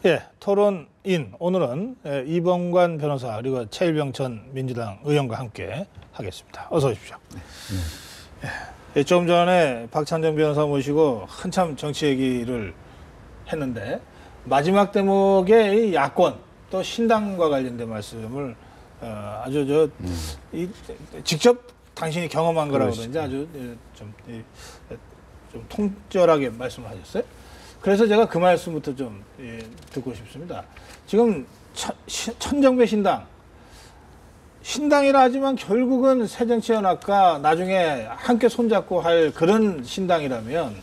예, 토론인 오늘은 이봉관 변호사 그리고 최일병 전 민주당 의원과 함께 하겠습니다. 어서 오십시오. 예, 조금 전에 박찬정 변호사 모시고 한참 정치 얘기를 했는데 마지막 대목에 이 야권 또 신당과 관련된 말씀을 아주 직접 당신이 경험한 거라고 그런지 아주 좀 통절하게 말씀을 하셨어요. 그래서 제가 그 말씀부터 좀 듣고 싶습니다. 지금 천정배 신당이라 하지만 결국은 새정치연합과 나중에 함께 손잡고 할 그런 신당이라면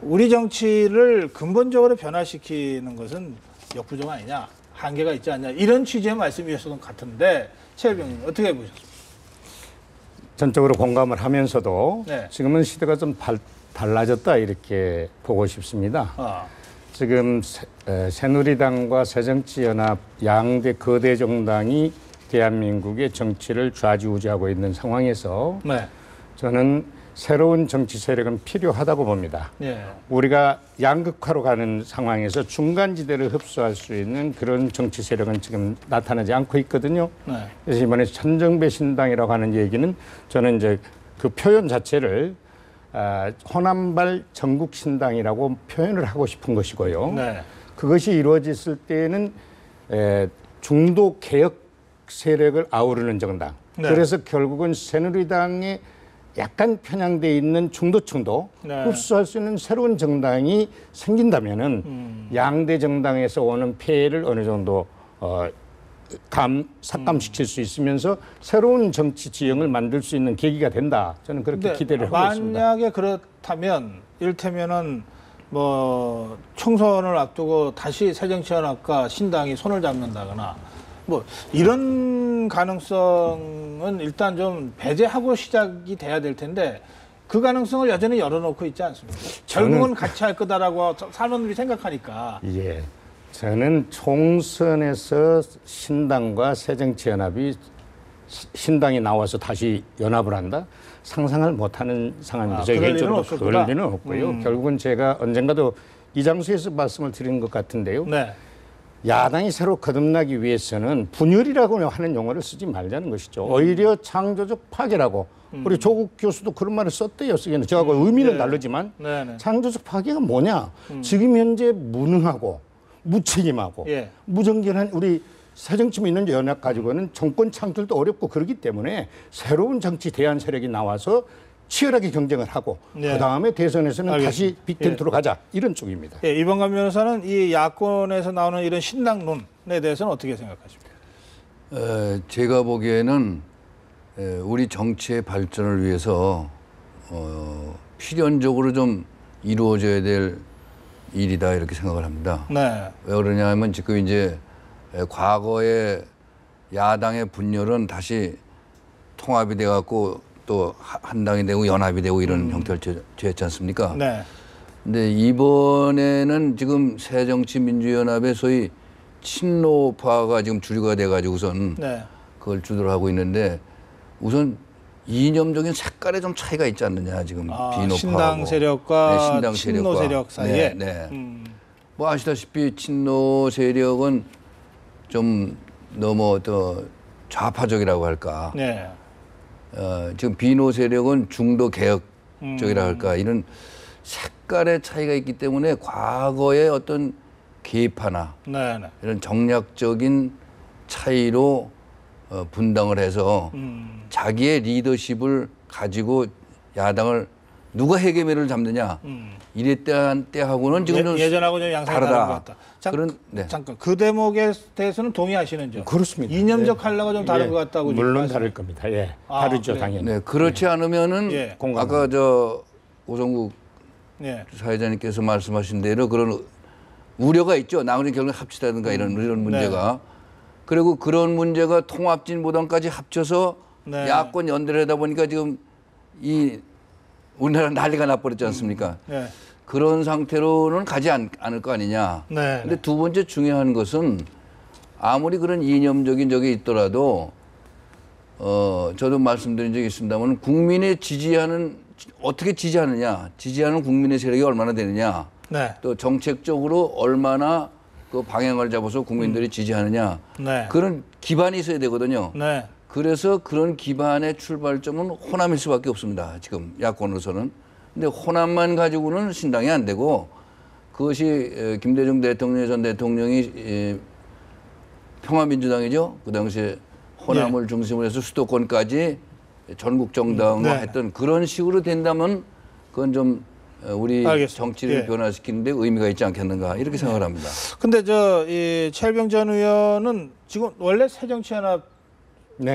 우리 정치를 근본적으로 변화시키는 것은 역부족 아니냐, 한계가 있지 않냐, 이런 취지의 말씀이었던 것 같은데 최일병님 어떻게 보셨습니까? 전적으로 공감을 하면서도 네. 지금은 시대가 좀 달라졌다 이렇게 보고 싶습니다. 지금 새누리당과 새정치연합 양대 거대 정당이 대한민국의 정치를 좌지우지하고 있는 상황에서 네. 저는 새로운 정치 세력은 필요하다고 봅니다. 네. 우리가 양극화로 가는 상황에서 중간지대를 흡수할 수 있는 그런 정치 세력은 지금 나타나지 않고 있거든요. 네. 그래서 이번에 천정배 신당이라고 하는 얘기는 저는 이제 그 표현 자체를 호남발 전국신당이라고 표현을 하고 싶은 것이고요. 네. 그것이 이루어졌을 때는 중도 개혁 세력을 아우르는 정당. 네. 그래서 결국은 새누리당에 약간 편향돼 있는 중도층도 네. 흡수할 수 있는 새로운 정당이 생긴다면은 양대 정당에서 오는 폐해를 어느 정도 삭감시킬 수 있으면서 새로운 정치 지형을 만들 수 있는 계기가 된다. 저는 그렇게 기대를 하고 있습니다. 만약에 그렇다면 이를테면은 뭐 총선을 앞두고 다시 새정치연합과 신당이 손을 잡는다거나 뭐 이런 가능성은 일단 좀 배제하고 시작이 돼야 될 텐데 그 가능성을 여전히 열어놓고 있지 않습니까? 결국은 같이 할 거다라고 사람들이 생각하니까. 예. 저는 총선에서 신당과 새정치연합이 신당이 나와서 다시 연합을 한다? 상상을 못하는 상황입니다. 저 개인적으로 그럴 리는 없고요. 결국은 제가 언젠가도 이 장소에서 말씀을 드린 것 같은데요. 네. 야당이 새로 거듭나기 위해서는 분열이라고 하는 용어를 쓰지 말자는 것이죠. 오히려 창조적 파괴라고. 우리 조국 교수도 그런 말을 썼대요. 쓰기는 저하고 의미는 다르지만 창조적 파괴가 뭐냐. 지금 현재 무능하고 무책임하고 무정견한 우리 새정치민주연합 연합 가지고는 정권 창출도 어렵고 그렇기 때문에 새로운 정치 대안 세력이 나와서 치열하게 경쟁을 하고 그다음에 대선에서는 다시 빅텐트로 가자 이런 쪽입니다. 이봉관 변호사는 이 야권에서 나오는 이런 신당론에 대해서는 어떻게 생각하십니까? 제가 보기에는 우리 정치의 발전을 위해서 필연적으로 좀 이루어져야 될 일이다 이렇게 생각을 합니다. 네. 왜 그러냐 하면 지금 이제 과거의 야당의 분열은 다시 통합이 돼 갖고 또 한당이 되고 연합이 되고 이런 형태를 취했지 않습니까? 네. 근데 이번에는 지금 새정치민주연합의 소위 친노파가 지금 주류가 돼 가지고선 그걸 주도를 하고 있는데 우선 이념적인 색깔에 좀 차이가 있지 않느냐 지금 비노파하고 신당 세력과 신당 친노 세력 사이에 뭐 아시다시피 친노 세력은 좀 너무 더 좌파적이라고 할까 지금 비노 세력은 중도 개혁적이라고 할까 이런 색깔의 차이가 있기 때문에 과거의 어떤 계파나 이런 정략적인 차이로 분당을 해서 자기의 리더십을 가지고 야당을 누가 해계매를 잡느냐 이랬던 때하고는 지금 예전하고 좀 양상이 다른 것 같다. 잠깐 그 대목에 대해서는 동의하시는죠? 그렇습니다. 이념적 컬러가 좀 다른 것 같다고. 물론 다를 겁니다. 다르죠 당연히. 네, 그렇지 않으면은 아까 저 오성국 사회자님께서 말씀하신 대로 그런 우려가 있죠. 나머지 결국 합치다든가 이런 문제가. 그리고 그런 문제가 통합진보당까지 합쳐서 야권 연대를 하다 보니까 지금 이 우리나라 난리가 나버렸지 않습니까? 그런 상태로는 가지 않을 거 아니냐. 근데 두 번째 중요한 것은 아무리 그런 이념적인 적이 있더라도 저도 말씀드린 적이 있습니다만 국민의 지지하는 어떻게 지지하느냐, 지지하는 국민의 세력이 얼마나 되느냐, 또 정책적으로 얼마나 그 방향을 잡아서 국민들이 지지하느냐. 네. 그런 기반이 있어야 되거든요. 네. 그래서 그런 기반의 출발점은 호남일 수밖에 없습니다. 지금 야권으로서는. 근데 호남만 가지고는 신당이 안 되고 그것이 김대중 대통령 전 대통령이 평화민주당이죠. 그 당시에 호남을 중심으로 해서 수도권까지 전국 정당화했던 그런 식으로 된다면 그건 좀 우리 알겠습니다. 정치를 변화시키는데 의미가 있지 않겠는가 이렇게 생각을 합니다. 근데 이 최일병 전 의원은 지금 원래 새정치연합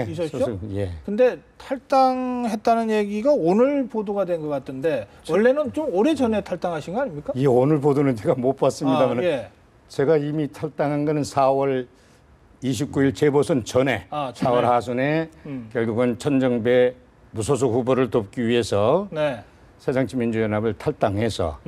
이셨죠? 예. 근데 탈당했다는 얘기가 오늘 보도가 된 것 같던데 원래는 좀 오래 전에 탈당하신 거 아닙니까? 이 오늘 보도는 제가 못 봤습니다만 제가 이미 탈당한 거는 4월 29일 재보선 전에 4월 하순에 결국은 천정배 무소속 후보를 돕기 위해서 새정치민주연합을 탈당해서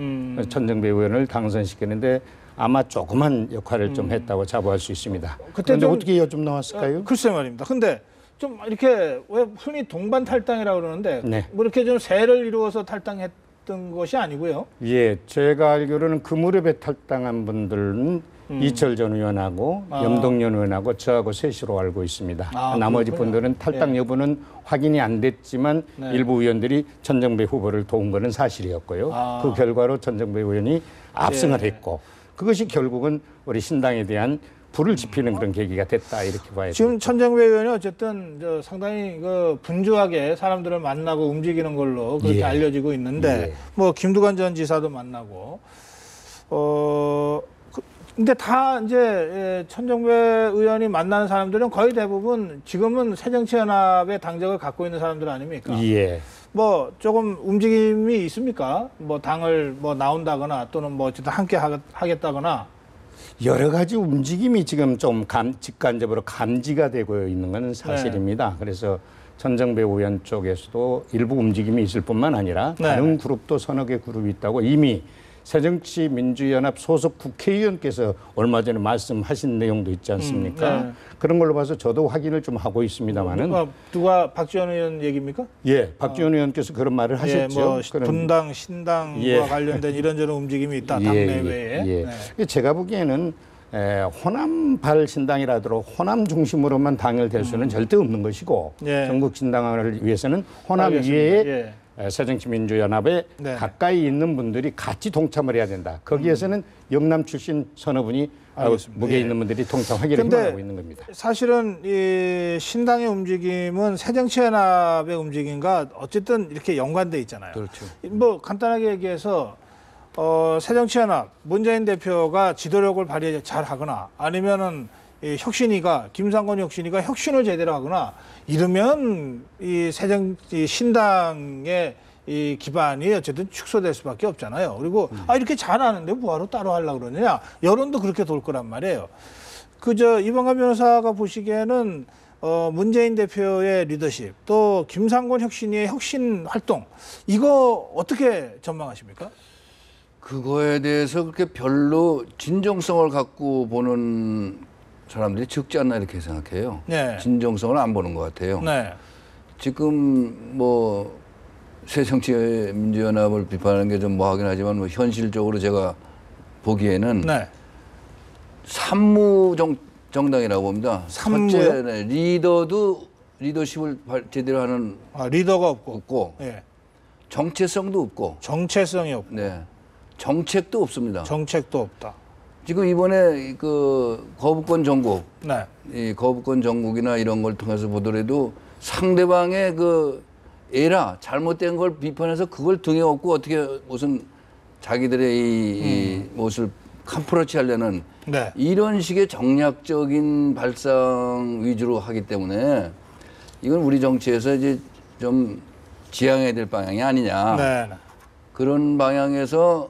천정배 의원을 당선시키는데 아마 조그만 역할을 좀 했다고 자부할 수 있습니다. 그런데 어떻게 요즘 나왔을까요? 글쎄 말입니다. 근데 좀 이렇게 왜 흔히 동반 탈당이라고 그러는데 뭐 이렇게 좀 세를 이루어서 탈당했던 것이 아니고요. 예, 제가 알기로는 그 무렵에 탈당한 분들은 이철 전 의원하고 염동연 의원하고 저하고 셋으로 알고 있습니다. 나머지 분들은 탈당 여부는 확인이 안 됐지만 일부 의원들이 천정배 후보를 도운 것은 사실이었고요. 그 결과로 천정배 의원이 압승을 했고 그것이 결국은 우리 신당에 대한 불을 지피는 그런 계기가 됐다 이렇게 봐야 지금 되겠죠. 천정배 의원이 어쨌든 상당히 분주하게 사람들을 만나고 움직이는 걸로 그렇게 알려지고 있는데 뭐 김두관 전 지사도 만나고 근데 다 이제 천정배 의원이 만나는 사람들은 거의 대부분 지금은 새정치연합의 당적을 갖고 있는 사람들 아닙니까? 예. 뭐 조금 움직임이 있습니까? 뭐 당을 뭐 나온다거나 또는 뭐 어쨌든 함께 하겠다거나 여러 가지 움직임이 지금 좀 직간접으로 감지가 되고 있는 건 사실입니다. 그래서 천정배 의원 쪽에서도 일부 움직임이 있을 뿐만 아니라 다른 그룹도 서너 개 그룹이 있다고 이미 새정치민주연합 소속 국회의원께서 얼마 전에 말씀하신 내용도 있지 않습니까? 그런 걸로 봐서 저도 확인을 좀 하고 있습니다만은 누가 박지원 의원 얘기입니까? 예, 박지원 의원께서 그런 말을 하셨죠. 뭐 분당, 신당과 관련된 이런저런 움직임이 있다 당내외에. 제가 보기에는 호남발 신당이라도 호남 중심으로만 당열될 수는 절대 없는 것이고 전국 신당을 위해서는 호남 이외에 새정치민주연합에 가까이 있는 분들이 같이 동참을 해야 된다. 거기에서는 영남 출신 서너 분이 무게 있는 분들이 동참하기를 희망하고 있는 겁니다. 사실은 이 신당의 움직임은 새정치연합의 움직임과 어쨌든 이렇게 연관돼 있잖아요. 그렇죠. 뭐 간단하게 얘기해서 새정치연합 문재인 대표가 지도력을 발휘 잘하거나 아니면은 이 혁신위가 김상곤 혁신위가 혁신을 제대로 하거나 이러면 이 신당의 이 기반이 어쨌든 축소될 수밖에 없잖아요. 그리고 이렇게 잘하는데 뭐하러 따로 하려고 그러느냐 여론도 그렇게 돌 거란 말이에요. 이방관 변호사가 보시기에는 문재인 대표의 리더십 또 김상곤 혁신위의 혁신 활동 이거 어떻게 전망하십니까? 그거에 대해서 그렇게 별로 진정성을 갖고 보는 사람들이 적지 않나 이렇게 생각해요. 진정성을 안 보는 것 같아요. 지금 뭐 새정치민주연합을 비판하는 게 좀 뭐하긴 하지만 뭐 현실적으로 제가 보기에는 산무 정당이라고 봅니다. 첫째, 리더십을 제대로 하는 리더가 없고 정체성도 없고 정체성이 없고 정책도 없습니다. 정책도 없다. 지금 이번에 거부권 정국, 이 거부권 정국이나 이런 걸 통해서 보더라도 상대방의 에라 잘못된 걸 비판해서 그걸 등에 업고 어떻게 무슨 자기들의 이 무엇을 캄프러치 하려는 이런 식의 정략적인 발상 위주로 하기 때문에 이건 우리 정치에서 이제 좀 지향해야 될 방향이 아니냐. 그런 방향에서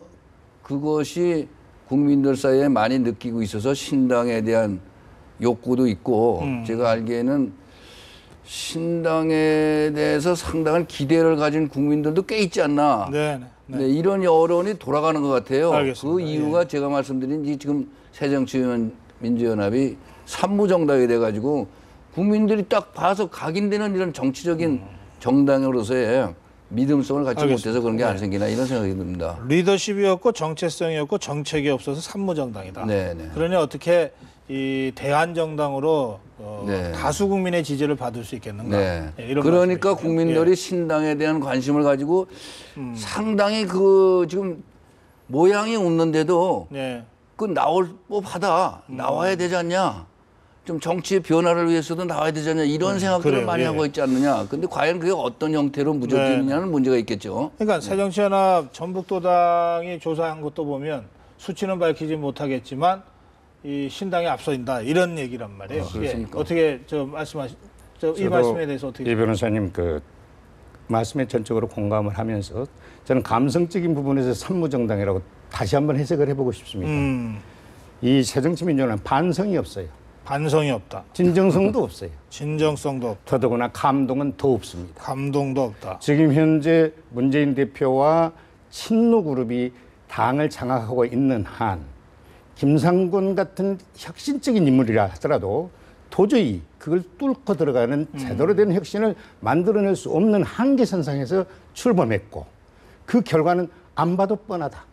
그것이 국민들 사이에 많이 느끼고 있어서 신당에 대한 욕구도 있고 제가 알기에는 신당에 대해서 상당한 기대를 가진 국민들도 꽤 있지 않나. 이런 여론이 돌아가는 것 같아요. 그 이유가 제가 말씀드린 지금 새정치민주연합이 산무정당이 돼가지고 국민들이 딱 봐서 각인되는 이런 정치적인 정당으로서의 믿음성을 갖지 알겠습니다. 못해서 그런 게 안 생기나 이런 생각이 듭니다. 리더십이 없고 정체성이 없고 정책이 없어서 산무정당이다. 네네. 그러니 어떻게 이 대한정당으로 네. 다수 국민의 지지를 받을 수 있겠는가? 네. 예, 이런 그러니까 말씀이시죠. 국민들이 신당에 대한 관심을 가지고 상당히 그 지금 모양이 없는데도 예. 그 나올 법하다. 나와야 되지 않냐. 좀 정치의 변화를 위해서도 나와야 되지 않냐. 이런 생각들을 그래요. 많이 예. 하고 있지 않느냐. 근데 과연 그게 어떤 형태로 무너지느냐는 문제가 있겠죠. 그러니까 새정치연합 전북도당이 조사한 것도 보면 수치는 밝히지 못하겠지만 이 신당이 앞서인다 이런 얘기란 말이에요. 그렇습니까? 어떻게 이 말씀에 대해서 어떻게? 이 변호사님 그 말씀에 전적으로 공감을 하면서 저는 감성적인 부분에서 산무정당이라고 다시 한번 해석을 해보고 싶습니다. 이 새정치민주연합은 반성이 없어요. 반성이 없다. 진정성도 없어요. 진정성도 없다. 더더구나 감동은 더 없습니다. 감동도 없다. 지금 현재 문재인 대표와 친노 그룹이 당을 장악하고 있는 한 김상곤 같은 혁신적인 인물이라 하더라도 도저히 그걸 뚫고 들어가는 제대로 된 혁신을 만들어낼 수 없는 한계선상에서 출범했고 그 결과는 안 봐도 뻔하다.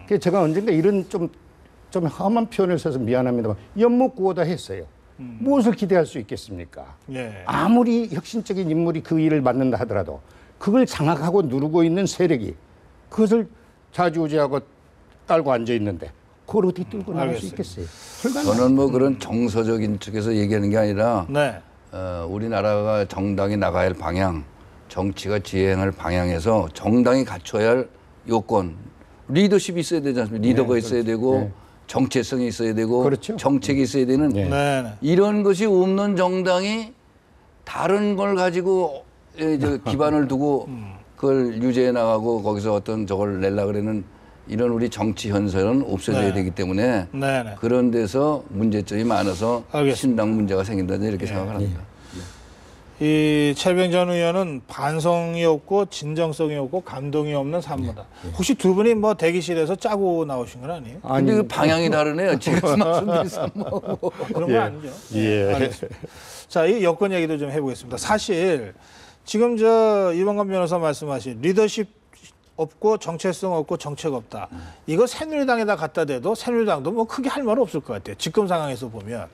그래서 제가 언젠가 이런 좀 험한 표현을 써서 미안합니다만 연못구호다 했어요. 무엇을 기대할 수 있겠습니까? 예. 아무리 혁신적인 인물이 그 일을 맡는다 하더라도 그걸 장악하고 누르고 있는 세력이 그것을 좌지우지하고 깔고 앉아 있는데 그걸 어떻게 뚫고 나갈 수 있겠어요? 저는 뭐 그런 정서적인 측에서 얘기하는 게 아니라 네. 우리나라가 정당이 나가야 할 방향, 정치가 지행할 방향에서 정당이 갖춰야 할 요건, 리더십이 있어야 되지 않습니까? 리더가 있어야 되고 정체성이 있어야 되고 그렇죠. 정책이 있어야 되는 네. 이런 것이 없는 정당이 다른 걸 가지고 기반을 두고 그걸 유지해 나가고 거기서 어떤 저걸 내려 그러는 이런 우리 정치 현상은 없어져야 되기 때문에 그런 데서 문제점이 많아서 알겠습니다. 신당 문제가 생긴다는 이렇게 생각을 합니다. 이 최병 전 의원은 반성이 없고 진정성이 없고 감동이 없는 산무다. 혹시 두 분이 뭐 대기실에서 짜고 나오신 건 아니에요? 근데 그 방향이 다르네요. 지금 말씀드린 산무하고. 그런 건 아니죠. 예. 알겠습니다. 자, 이 여권 얘기도 좀 해보겠습니다. 사실 지금 이봉관 변호사 말씀하신 리더십 없고 정체성 없고 정책 없다. 이거 새누리당에다 갖다 대도 새누리당도 뭐 크게 할 말 없을 것 같아요. 지금 상황에서 보면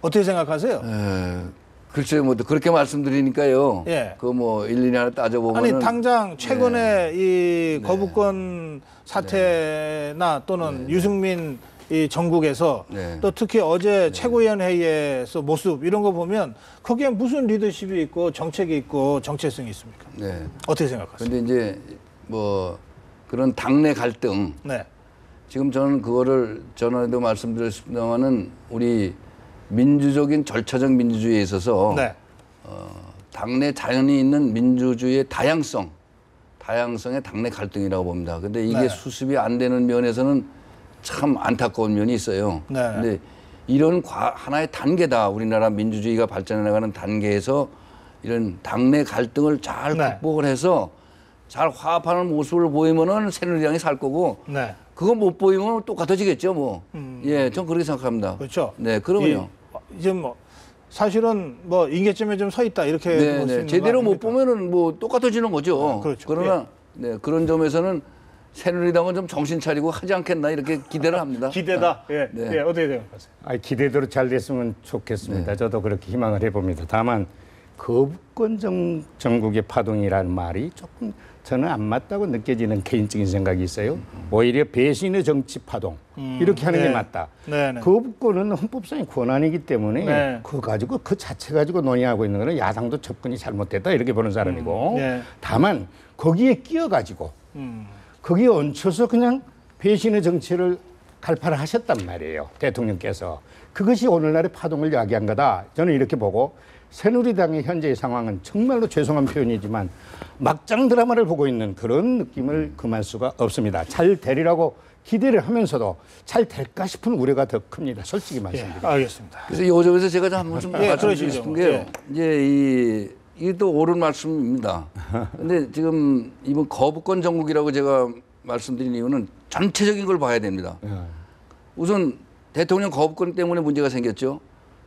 어떻게 생각하세요? 글쎄요, 뭐 그렇게 말씀드리니까요. 예. 그 뭐 일일이 하나 따져보면 아니 당장 최근에 이 거부권 사태나 또는 유승민 이 전국에서 또 특히 어제 최고위원 회의에서 모습 이런 거 보면 거기에 무슨 리더십이 있고 정책이 있고 정체성이 있습니까? 네. 어떻게 생각하세요? 근데 이제 뭐 그런 당내 갈등. 네. 지금 저는 그거를 전에도 말씀드렸습니다만은 우리 민주적인 절차적 민주주의에 있어서 당내 자연히 있는 민주주의의 다양성의 당내 갈등이라고 봅니다. 근데 이게 수습이 안 되는 면에서는 참 안타까운 면이 있어요. 근데 이런 하나의 단계다. 우리나라 민주주의가 발전해 나가는 단계에서 이런 당내 갈등을 잘 극복을 해서 잘 화합하는 모습을 보이면은 새누리당이 살 거고 그거 못 보이면 똑같아지겠죠, 뭐. 예, 전 그렇게 생각합니다. 그렇죠. 네, 그러면요. 이제 뭐 사실은 뭐 인계점에 좀 서 있다 이렇게 볼 수 있는 제대로 거 못 아닙니까? 보면은 뭐 똑같아지는 거죠. 그렇죠. 그러나 그런 점에서는 새누리당은 좀 정신 차리고 하지 않겠나 이렇게 기대를 합니다. 기대다. 예. 예, 어떻게 생각하세요? 기대대로 잘 됐으면 좋겠습니다. 저도 그렇게 희망을 해봅니다. 다만 거부권 정국의 파동이라는 말이 조금 저는 안 맞다고 느껴지는 개인적인 생각이 있어요. 오히려 배신의 정치 파동 이렇게 하는 게 맞다. 거부권은 헌법상의 권한이기 때문에 그거 가지고 그 자체 가지고 논의하고 있는 거는 야당도 접근이 잘못됐다 이렇게 보는 사람이고 다만 거기에 끼어가지고 거기에 얹혀서 그냥 배신의 정치를 갈파를 하셨단 말이에요. 대통령께서. 그것이 오늘날의 파동을 야기한 거다. 저는 이렇게 보고 새누리당의 현재의 상황은 정말로 죄송한 표현이지만 막장 드라마를 보고 있는 그런 느낌을 금할 수가 없습니다. 잘 되리라고 기대를 하면서도 잘 될까 싶은 우려가 더 큽니다. 솔직히 말씀드립니다. 알겠습니다. 그래서 이 점에서 제가 좀 한번 좀 말씀드리고 싶은 게요. 이제 이게 또 옳은 말씀입니다. 근데 지금 이번 거부권 정국이라고 제가 말씀드린 이유는 전체적인 걸 봐야 됩니다. 우선 대통령 거부권 때문에 문제가 생겼죠.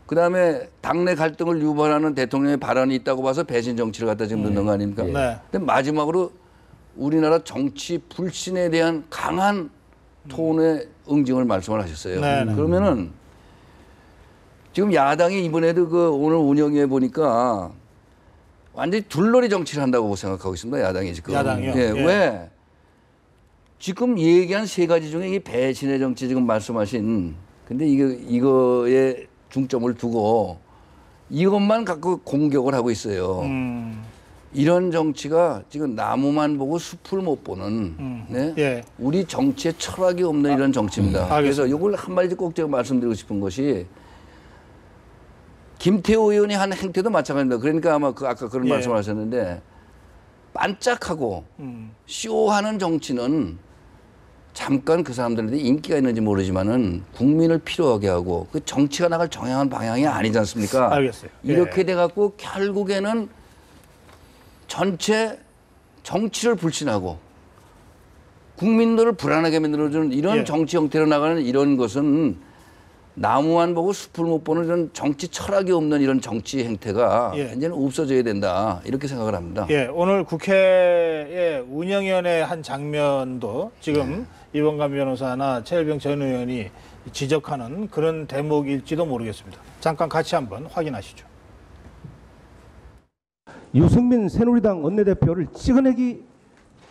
그다음에 당내 갈등을 유발하는 대통령의 발언이 있다고 봐서 배신 정치를 갖다 지금 넣는 거 아닙니까? 네. 근데 마지막으로 우리나라 정치 불신에 대한 강한 톤의 응징을 말씀을 하셨어요. 네, 네. 그러면은 지금 야당이 이번에도 그 오늘 운영해 보니까 완전히 둘러리 정치를 한다고 생각하고 있습니다. 야당이 지금. 야당이요? 예, 예. 왜? 지금 얘기한 세 가지 중에 이 배신의 정치 지금 말씀하신 근데 이거에 중점을 두고 이것만 갖고 공격을 하고 있어요. 이런 정치가 지금 나무만 보고 숲을 못 보는 네? 예. 우리 정치에 철학이 없는 이런 정치입니다. 그래서 이걸 한마디 꼭 제가 말씀드리고 싶은 것이 김태호 의원이 한 행태도 마찬가지입니다. 그러니까 아마 아까 그런 예. 말씀을 하셨는데 반짝하고 쇼하는 정치는 잠깐 그 사람들한테 인기가 있는지 모르지만은 국민을 필요하게 하고 그 정치가 나갈 정향한 방향이 아니지 않습니까? 알겠어요. 이렇게 예. 돼갖고 결국에는 전체 정치를 불신하고 국민들을 불안하게 만들어주는 이런 예. 정치 형태로 나가는 이런 것은 나무만 보고 숲을 못 보는 이런 정치 철학이 없는 이런 정치 행태가 예. 이제는 없어져야 된다 이렇게 생각을 합니다. 예, 오늘 국회의 운영위원회 한 장면도 지금 이봉관 변호사나 최일병 전 의원이 지적하는 그런 대목일지도 모르겠습니다. 잠깐 같이 한번 확인하시죠. 유승민 새누리당 원내대표를 찍어내기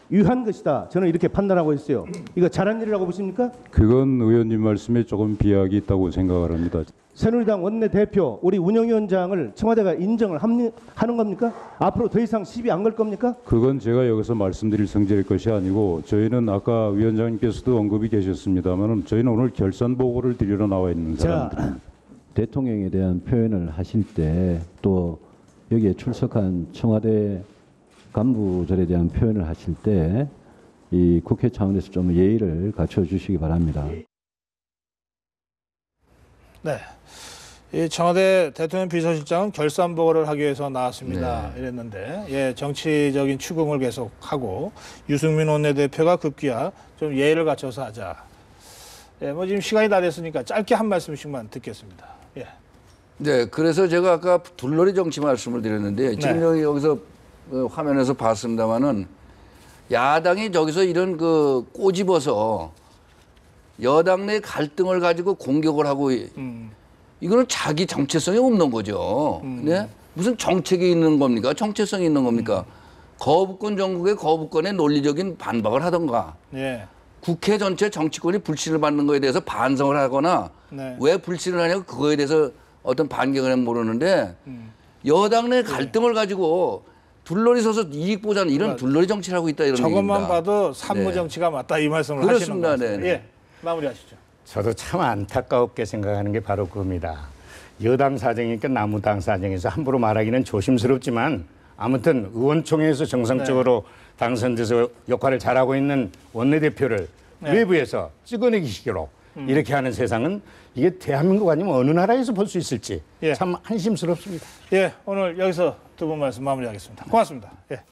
위한 것이다. 저는 이렇게 판단하고 있어요. 이거 잘한 일이라고 보십니까? 그건 의원님 말씀에 조금 비약이 있다고 생각을 합니다. 새누리당 원내대표, 우리 운영위원장을 청와대가 인정을 하는 겁니까? 앞으로 더 이상 시비 안 걸 겁니까? 그건 제가 여기서 말씀드릴 성질일 것이 아니고 저희는 아까 위원장님께서도 언급이 계셨습니다만 저희는 오늘 결산 보고를 드리러 나와 있는 사람들. 대통령에 대한 표현을 하실 때 또 여기에 출석한 청와대 간부들에 대한 표현을 하실 때 이 국회 차원에서 좀 예의를 갖춰 주시기 바랍니다. 네. 이 청와대 대통령 비서실장은 결산 보고를 하기 위해서 나왔습니다. 네. 이랬는데, 예, 정치적인 추궁을 계속하고 유승민 원내대표가 급기야 좀 예의를 갖춰서 하자. 예, 뭐 지금 시간이 다 됐으니까 짧게 한 말씀씩만 듣겠습니다. 예. 네, 그래서 제가 아까 둘러리 정치 말씀을 드렸는데 지금 여기서 화면에서 봤습니다만은 야당이 저기서 이런 그 꼬집어서 여당 내 갈등을 가지고 공격을 하고 이거는 자기 정체성이 없는 거죠. 네? 무슨 정책이 있는 겁니까? 정체성이 있는 겁니까? 거부권 정국의 거부권에 논리적인 반박을 하던가. 예. 국회 전체 정치권이 불신을 받는 거에 대해서 반성을 하거나 네. 왜 불신을 하냐고 그거에 대해서 어떤 반격을 하면 모르는데 여당 내 갈등을 가지고 둘러리 서서 이익 보자는 이런 둘러리 정치를 하고 있다 이런 저것만 얘기입니다. 봐도 산무 정치가 맞다 이 말씀을 하시는 그렇습니다. 것 같습니다. 네. 예, 마무리하시죠. 저도 참 안타깝게 생각하는 게 바로 그겁니다. 여당 사정이니까 남우당 사정에서 함부로 말하기는 조심스럽지만 아무튼 의원총회에서 정상적으로 당선돼서 역할을 잘하고 있는 원내대표를 외부에서 찍어내기 식으로 이렇게 하는 세상은 이게 대한민국 아니면 어느 나라에서 볼 수 있을지 참 한심스럽습니다. 예, 오늘 여기서 두 분 말씀 마무리하겠습니다. 고맙습니다. 예.